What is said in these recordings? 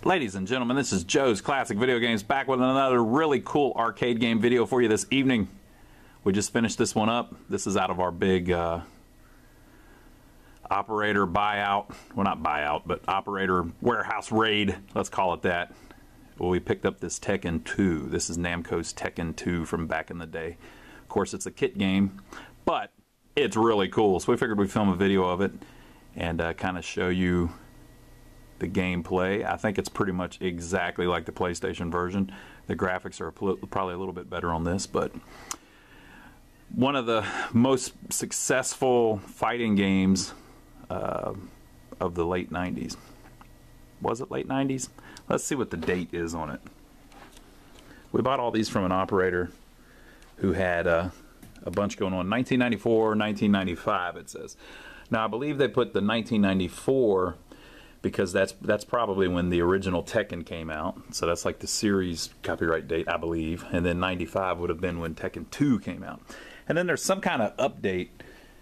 Ladies and gentlemen, this is Joe's Classic Video Games, back with another really cool arcade game video for you this evening. We just finished this one up. This is out of our big operator buyout. Well, not buyout, but operator warehouse raid. Let's call it that. Well, we picked up this Tekken 2. This is Namco's Tekken 2 from back in the day. Of course, it's a kit game, but it's really cool. So we figured we'd film a video of it and kind of show you the gameplay. I think it's pretty much exactly like the PlayStation version. The graphics are probably a little bit better on this, but one of the most successful fighting games of the late 90s. Was it late 90s? Let's see what the date is on it. We bought all these from an operator who had a bunch going on. 1994, 1995 it says. Now I believe they put the 1994 because that's probably when the original Tekken came out. So that's like the series copyright date, I believe. And then 95 would have been when Tekken 2 came out. And then there's some kind of update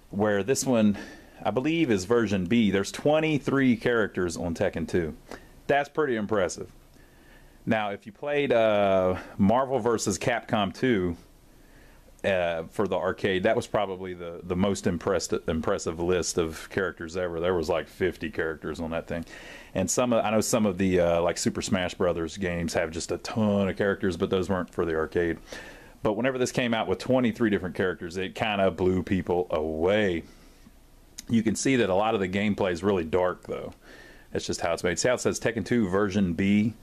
where this one, I believe, is version B. There's 23 characters on Tekken 2. That's pretty impressive. Now, if you played Marvel vs. Capcom 2 for the arcade, that was probably the most impressive list of characters ever. There was like 50 characters on that thing. And I know some of the like Super Smash Brothers games have just a ton of characters, but those weren't for the arcade. But whenever this came out with 23 different characters, it kind of blew people away. You can see that a lot of the gameplay is really dark, though. That's just how it's made. See how it says Tekken 2 version B?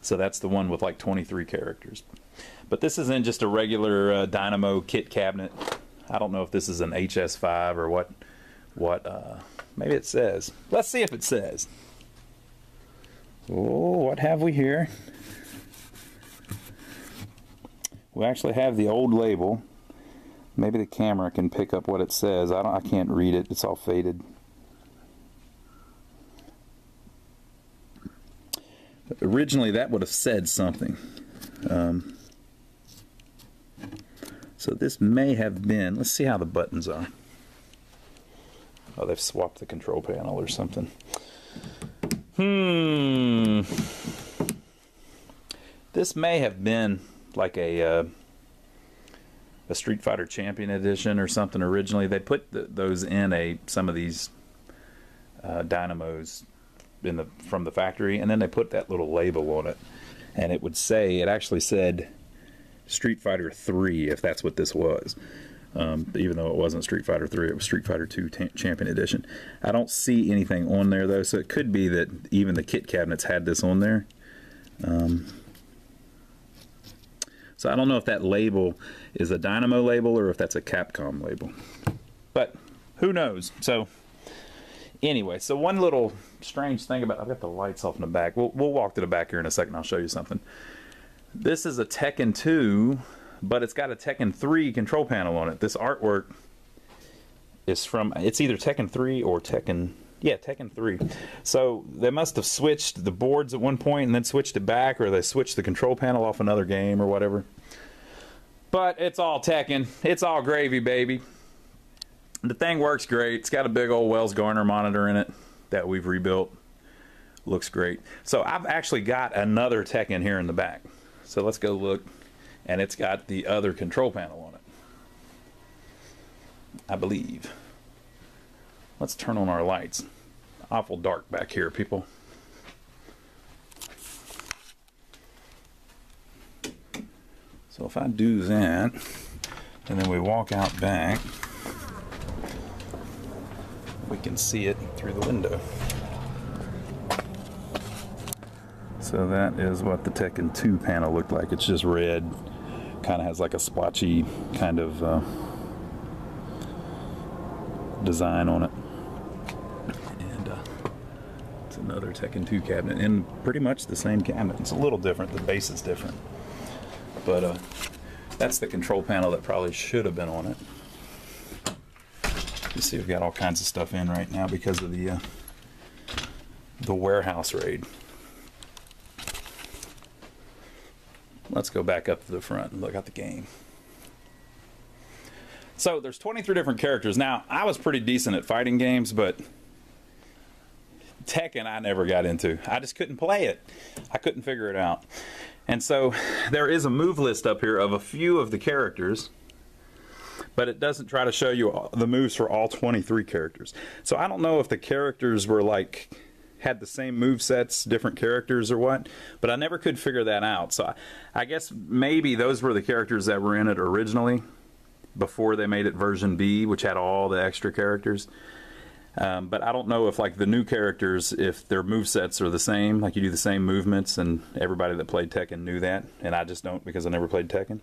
So that's the one with like 23 characters. But this is in just a regular Dynamo kit cabinet. I don't know if this is an HS5 or what maybe it says. Let's see if it says. Oh, what have we here? We actually have the old label. Maybe the camera can pick up what it says. I can't read it. It's all faded. Originally, that would have said something. So this may have been. Let's see how the buttons are. Oh, they've swapped the control panel or something. This may have been like a Street Fighter Champion Edition or something originally. They put those in some of these dynamos from the factory, and then they put that little label on it, and it actually said Street Fighter 3, if that's what this was. Even though it wasn't Street Fighter 3, it was Street Fighter 2 Champion Edition. I don't see anything on there, though, so it could be that even the kit cabinets had this on there. So I don't know if that label is a Dynamo label or if that's a Capcom label. But who knows? So anyway, so one little strange thing about... I've got the lights off in the back. We'll walk to the back here in a second. I'll show you something. This is a Tekken 2, but it's got a Tekken 3 control panel on it. This artwork is from... It's either Tekken 3 or Tekken... Yeah, Tekken 3. So they must have switched the boards at one point and then switched it back, or they switched the control panel off another game or whatever. But it's all Tekken. It's all gravy, baby. The thing works great. It's got a big old Wells Garner monitor in it that we've rebuilt. Looks great. So I've actually got another Tekken here in the back. So let's go look. And it's got the other control panel on it, I believe. Let's turn on our lights. Awful dark back here, people. So if I do that, and then we walk out back, we can see it through the window. So that is what the Tekken 2 panel looked like. It's just red. Kind of has like a splotchy kind of design on it. Another Tekken 2 cabinet, and pretty much the same cabinet. It's a little different. The base is different, but that's the control panel that probably should have been on it. You see, we've got all kinds of stuff in right now because of the warehouse raid. Let's go back up to the front and look at the game. So there's 23 different characters. Now, I was pretty decent at fighting games, but Tekken I never got into. I just couldn't play it. I couldn't figure it out. And so there is a move list up here of a few of the characters, but it doesn't try to show you the moves for all 23 characters. So I don't know if the characters were like had the same move sets, different characters or what, but I never could figure that out. So I guess maybe those were the characters that were in it originally before they made it version B, which had all the extra characters. But I don't know if like the new characters, if their movesets are the same, like you do the same movements, and everybody that played Tekken knew that, and I just don't because I never played Tekken,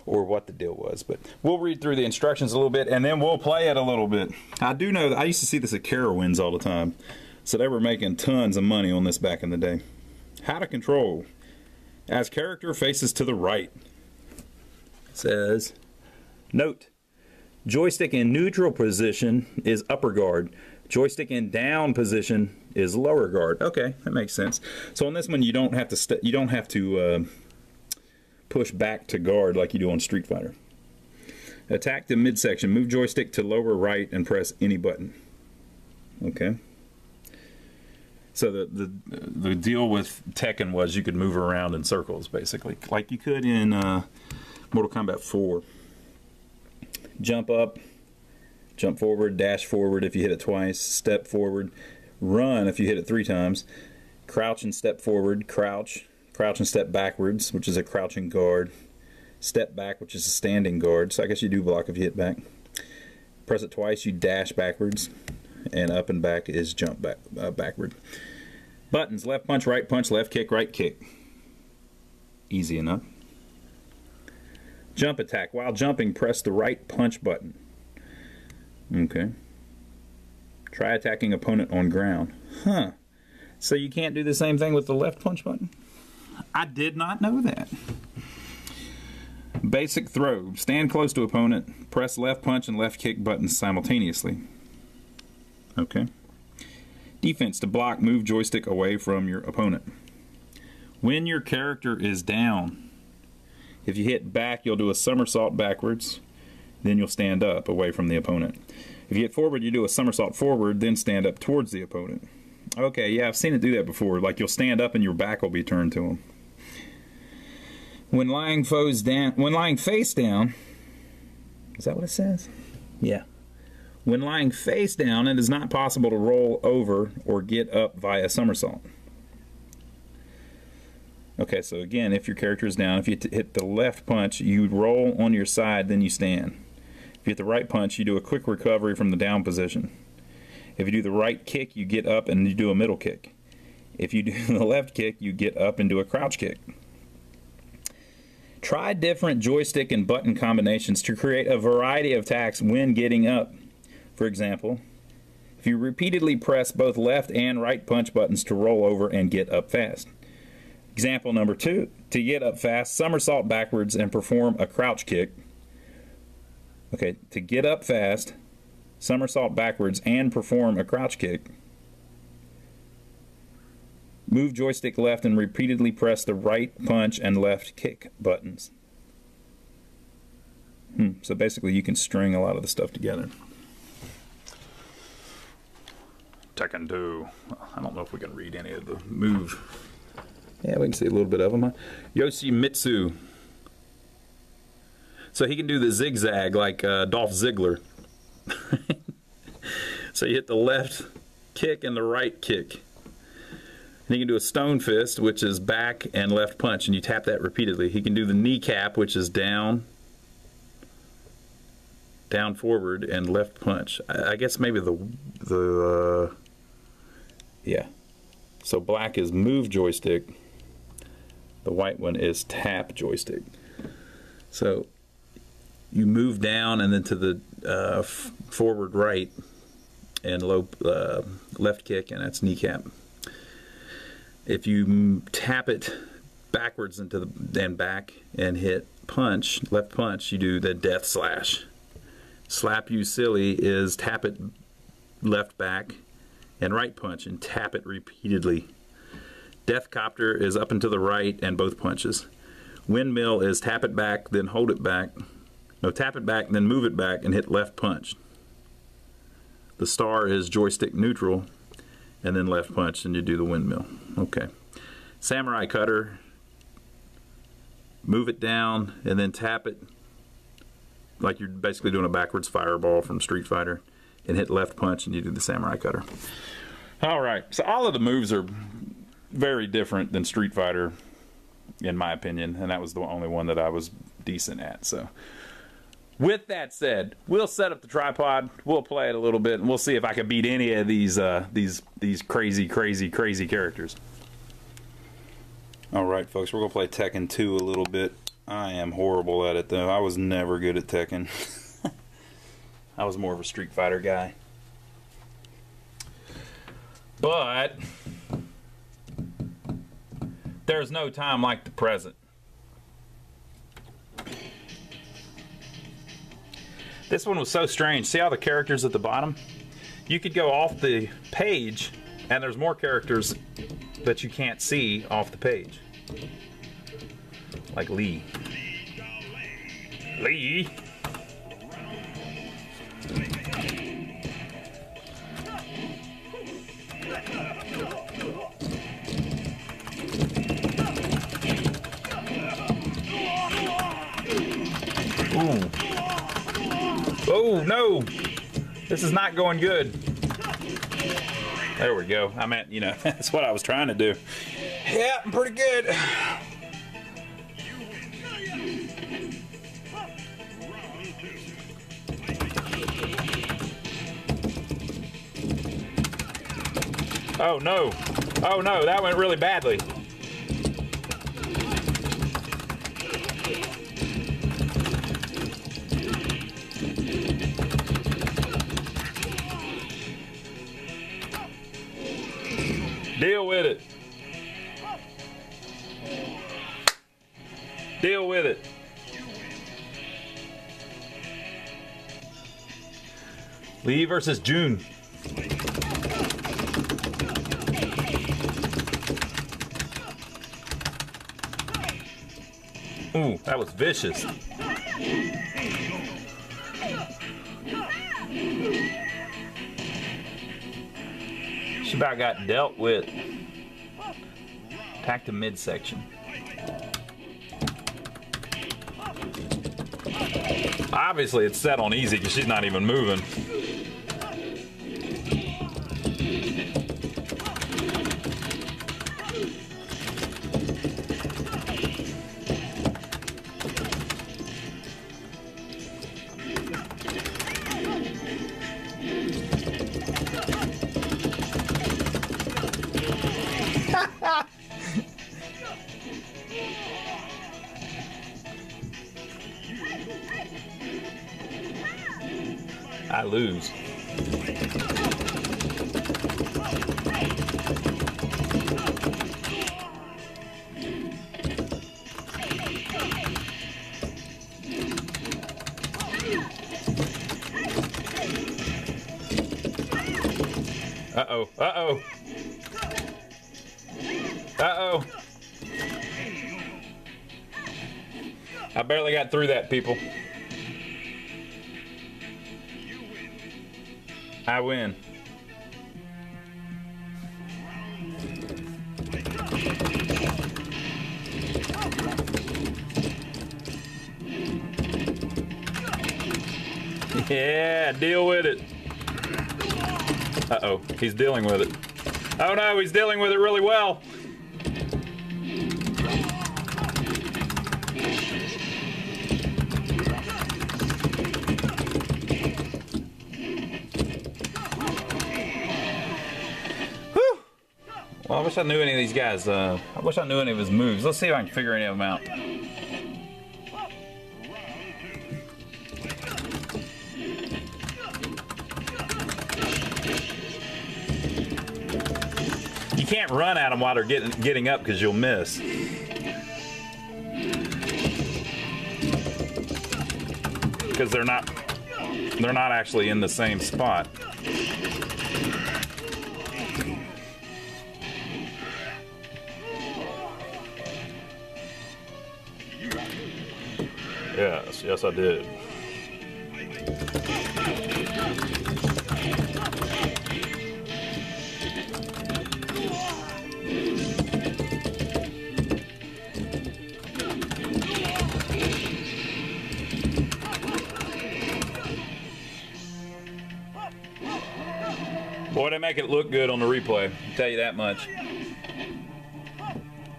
or what the deal was. But we'll read through the instructions a little bit, and then we'll play it a little bit. I do know that I used to see this at Carowinds all the time, so they were making tons of money on this back in the day. How to control. As character faces to the right. It says, note. Joystick in neutral position is upper guard. Joystick in down position is lower guard. Okay, that makes sense. So on this one, you don't have to push back to guard like you do on Street Fighter. Attack the midsection. Move joystick to lower right and press any button. Okay. So the deal with Tekken was you could move around in circles basically, like you could in Mortal Kombat 4. Jump up, jump forward, dash forward if you hit it twice, step forward, run if you hit it 3 times, crouch and step forward, crouch and step backwards, which is a crouching guard, step back, which is a standing guard, so I guess you do block if you hit back. Press it twice, you dash backwards, and up and back is jump back backward. Buttons, left punch, left kick, right kick. Easy enough. Jump attack. While jumping, press the right punch button. Okay. Try attacking opponent on ground. Huh. So you can't do the same thing with the left punch button? I did not know that. Basic throw. Stand close to opponent. Press left punch and left kick buttons simultaneously. Okay. Defense. To block, move joystick away from your opponent. When your character is down, if you hit back, you'll do a somersault backwards, then you'll stand up away from the opponent. If you hit forward, you do a somersault forward, then stand up towards the opponent. Okay, yeah, I've seen it do that before. Like you'll stand up and your back will be turned to them. When lying face down, is that what it says? Yeah. When lying face down, it is not possible to roll over or get up via somersault. Okay, so again, if your character is down, if you hit the left punch, you roll on your side, then you stand. If you hit the right punch, you do a quick recovery from the down position. If you do the right kick, you get up and you do a middle kick. If you do the left kick, you get up and do a crouch kick. Try different joystick and button combinations to create a variety of attacks when getting up. For example, if you repeatedly press both left and right punch buttons to roll over and get up fast. Example number 2, to get up fast, somersault backwards and perform a crouch kick. Okay, to get up fast, somersault backwards and perform a crouch kick. Move joystick left and repeatedly press the right punch and left kick buttons. So basically you can string a lot of the stuff together. Tekken 2. I don't know if we can read any of the move. Yeah, we can see a little bit of them. Yoshimitsu. So he can do the zigzag like Dolph Ziggler. So you hit the left kick and the right kick. And he can do a stone fist, which is back and left punch, and you tap that repeatedly. He can do the kneecap, which is down forward, and left punch. I guess maybe yeah. So black is move joystick. The white one is tap joystick. So you move down and then to the forward right and low left kick, and that's kneecap. If you tap it backwards into the back and hit punch, left punch, you do the death slash. Slap you silly is tap it left back and right punch and tap it repeatedly. Death copter is up and to the right and both punches. Windmill is tap it back, then hold it back. No, tap it back, then move it back and hit left punch. The star is joystick neutral. and then left punch, and you do the windmill. Okay. Samurai cutter, move it down, and then tap it like you're basically doing a backwards fireball from Street Fighter, and hit left punch, and you do the samurai cutter. All right, so all of the moves are very different than Street Fighter, in my opinion, and that was the only one that I was decent at. So with that said, we'll set up the tripod, we'll play it a little bit, and we'll see if I can beat any of these crazy characters. All right, folks, we're gonna play Tekken 2 a little bit. I am horrible at it, though. I was never good at Tekken. I was more of a Street Fighter guy. But there's no time like the present. This one was so strange. See how the characters at the bottom? You could go off the page, and there's more characters that you can't see off the page. Like Lee. Lee! Ooh. Oh, no! This is not going good. There we go. I meant, you know, that's what I was trying to do. Yeah, I'm pretty good. Oh, no. Oh, no, that went really badly. Deal with it. Deal with it. Lee versus June. Ooh, that was vicious. She about got dealt with. Attack the midsection. Obviously it's set on easy because she's not even moving. I lose. Uh-oh, uh-oh. Uh-oh. I barely got through that, people. I win. Yeah, deal with it. Uh-oh, he's dealing with it. Oh no, he's dealing with it really well. Well, I wish I knew any of these guys. I wish I knew any of his moves. Let's see if I can figure any of them out. You can't run at them while they're getting up because you'll miss. Because they're not actually in the same spot. Yes, yes I did. Boy, they make it look good on the replay. I'll tell you that much.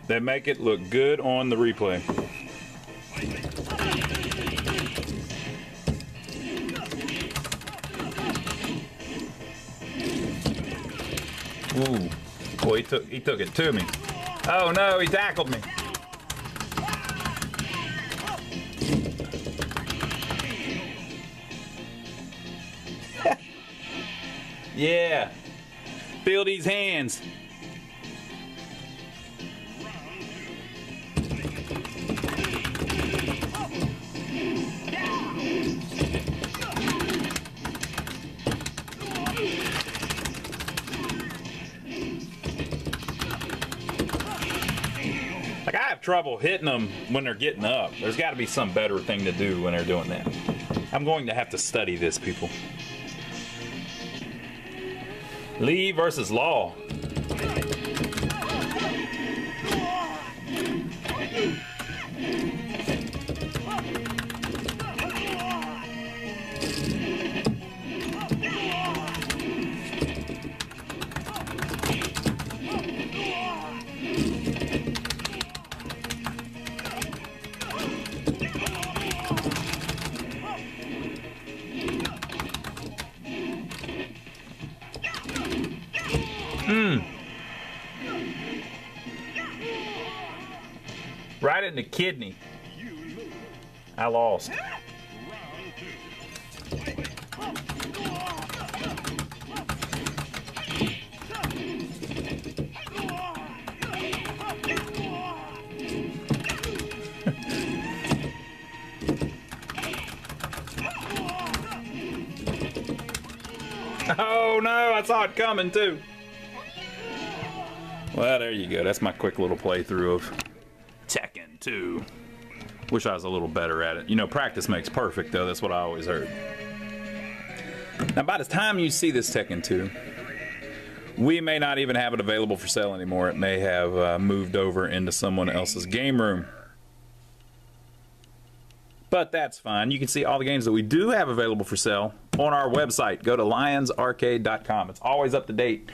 They make it look good on the replay. Ooh. Boy, he took it to me. Oh no, he tackled me. Yeah. Feel these hands. Like, I have trouble hitting them when they're getting up. There's got to be some better thing to do when they're doing that. I'm going to have to study this, people. Lee versus Law. Right in the kidney. I lost. Oh no, I saw it coming too. Well, there you go. That's my quick little playthrough of Tekken 2. Wish I was a little better at it. You know, practice makes perfect, though. That's what I always heard. Now, by the time you see this Tekken 2, we may not even have it available for sale anymore. It may have moved over into someone else's game room. But that's fine. You can see all the games that we do have available for sale on our website. Go to lionsarcade.com. It's always up to date.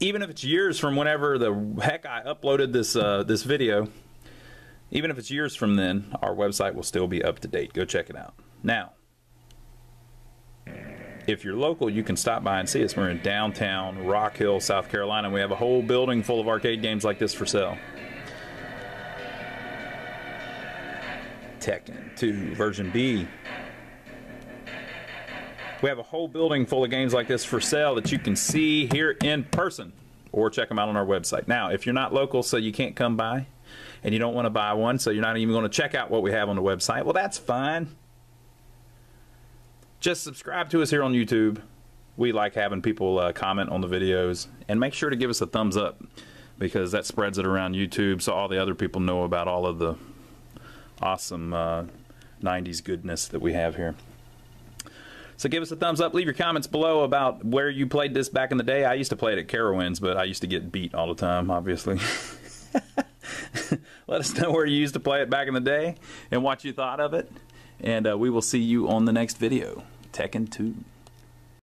Even if it's years from whenever the heck I uploaded this this video, even if it's years from then, our website will still be up to date. Go check it out. Now, if you're local, you can stop by and see us. We're in downtown Rock Hill, South Carolina. We have a whole building full of arcade games like this for sale. Tekken 2 version B. We have a whole building full of games like this for sale that you can see here in person or check them out on our website. Now, if you're not local, so you can't come by and you don't want to buy one, so you're not even going to check out what we have on the website, well, that's fine. Just subscribe to us here on YouTube. We like having people comment on the videos, and make sure to give us a thumbs up because that spreads it around YouTube so all the other people know about all of the awesome 90s goodness that we have here. So give us a thumbs up. Leave your comments below about where you played this back in the day. I used to play it at Carowinds, but I used to get beat all the time, obviously. Let us know where you used to play it back in the day and what you thought of it. And we will see you on the next video. Tekken 2.